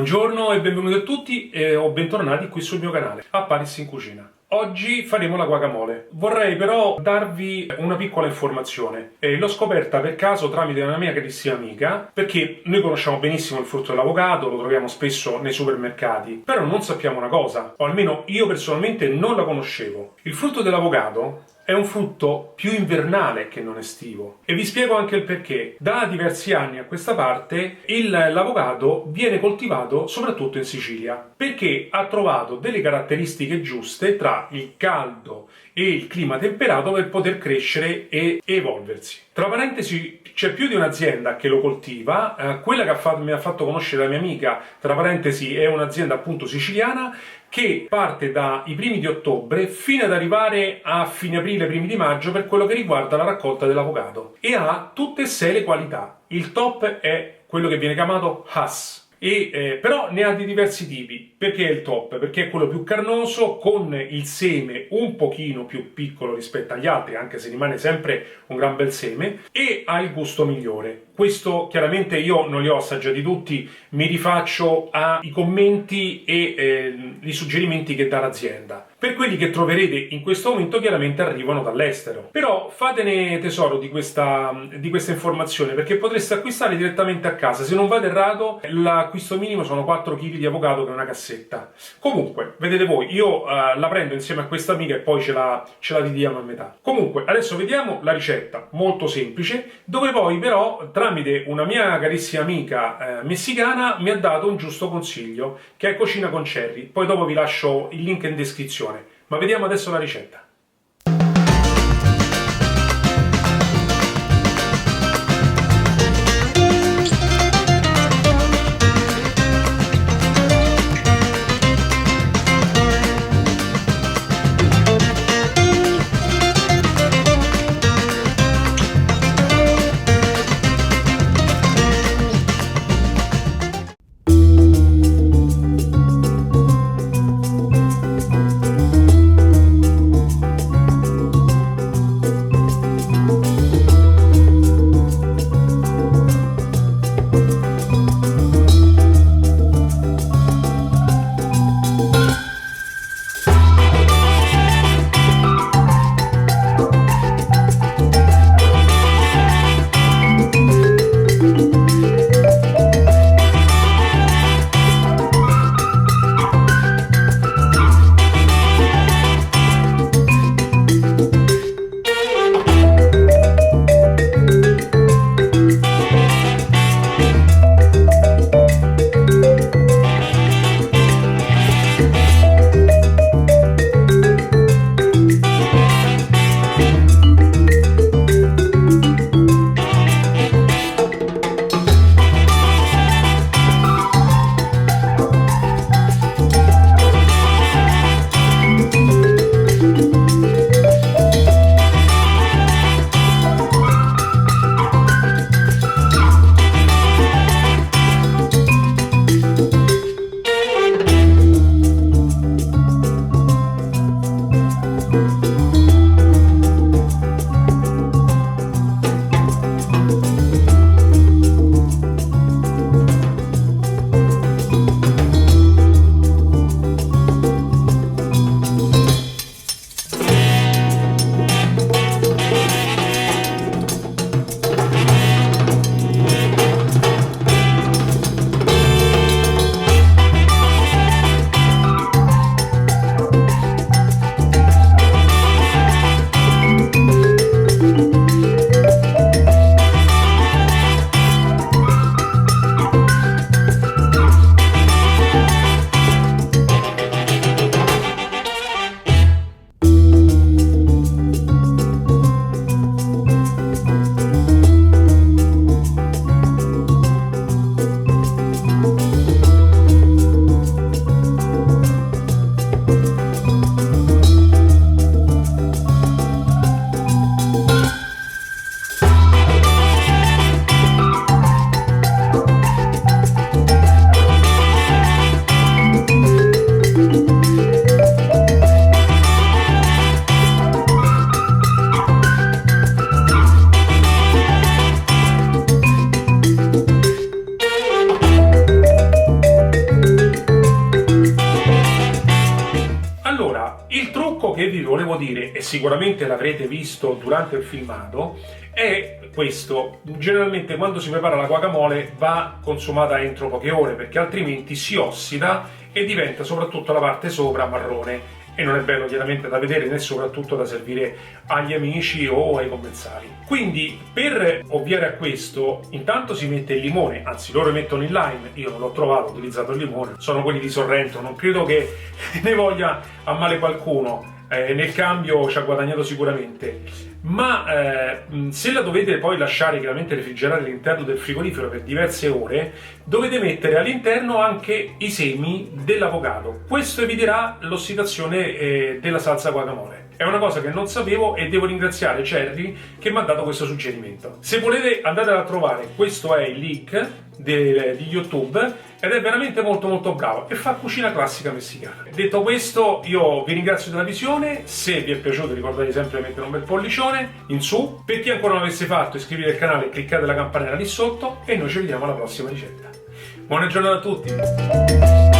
Buongiorno e benvenuti a tutti o bentornati qui sul mio canale, a Paris in Cucina. Oggi faremo la guacamole. Vorrei però darvi una piccola informazione. L'ho scoperta per caso tramite una mia carissima amica, perché noi conosciamo benissimo il frutto dell'avocado, lo troviamo spesso nei supermercati, però non sappiamo una cosa, o almeno io personalmente non la conoscevo. Il frutto dell'avocado è un frutto più invernale che non estivo e vi spiego anche il perché. Da diversi anni a questa parte l'avocado viene coltivato soprattutto in Sicilia perché ha trovato delle caratteristiche giuste tra il caldo e il clima temperato per poter crescere e evolversi. Tra parentesi, c'è più di un'azienda che lo coltiva, quella che mi ha fatto conoscere la mia amica, tra parentesi, è un'azienda appunto siciliana che parte dai primi di ottobre fino ad arrivare a fine aprile, primi di maggio per quello che riguarda la raccolta dell'avocado e ha tutte e sei le qualità. Il top è quello che viene chiamato Hass. Però ne ha di diversi tipi. Perché è il top? Perché è quello più carnoso, con il seme un pochino più piccolo rispetto agli altri, anche se rimane sempre un gran bel seme, e ha il gusto migliore. Questo chiaramente io non li ho assaggiati tutti, mi rifaccio ai commenti e i suggerimenti che dà l'azienda. Per quelli che troverete in questo momento chiaramente arrivano dall'estero. Però fatene tesoro di questa informazione, perché potreste acquistare direttamente a casa. Se non vado errato, l'acquisto minimo sono 4 kg di avocado, che è una cassetta. Comunque, vedete voi, io la prendo insieme a questa amica e poi ce la dividiamo a metà. Comunque, adesso vediamo la ricetta, molto semplice, dove poi però tramite una mia carissima amica messicana mi ha dato un giusto consiglio, che è Cucina con Cherry. Poi dopo vi lascio il link in descrizione. Ma vediamo adesso la ricetta. volevo dire, e sicuramente l'avrete visto durante il filmato, è questo: generalmente quando si prepara la guacamole va consumata entro poche ore, perché altrimenti si ossida e diventa soprattutto la parte sopra marrone, e non è bello chiaramente da vedere né soprattutto da servire agli amici o ai commensali. Quindi, per ovviare a questo, intanto si mette il limone, anzi loro mettono il lime, io non l'ho trovato, ho utilizzato il limone, sono quelli di Sorrento, non credo che ne voglia a male qualcuno. Nel cambio ci ha guadagnato sicuramente, ma se la dovete poi lasciare chiaramente refrigerare all'interno del frigorifero per diverse ore, dovete mettere all'interno anche i semi dell'avocado. Questo eviterà l'ossidazione della salsa guacamole. È una cosa che non sapevo e devo ringraziare Cherry che mi ha dato questo suggerimento. Se volete andate a trovare, questo è il link di YouTube, ed è veramente molto bravo e fa cucina classica messicana. Detto questo, io vi ringrazio della visione. Se vi è piaciuto ricordate sempre di mettere un bel pollicione in su. Per chi ancora non l'avesse fatto, iscrivetevi al canale e cliccate la campanella lì sotto, e noi ci vediamo alla prossima ricetta. Buona giornata a tutti!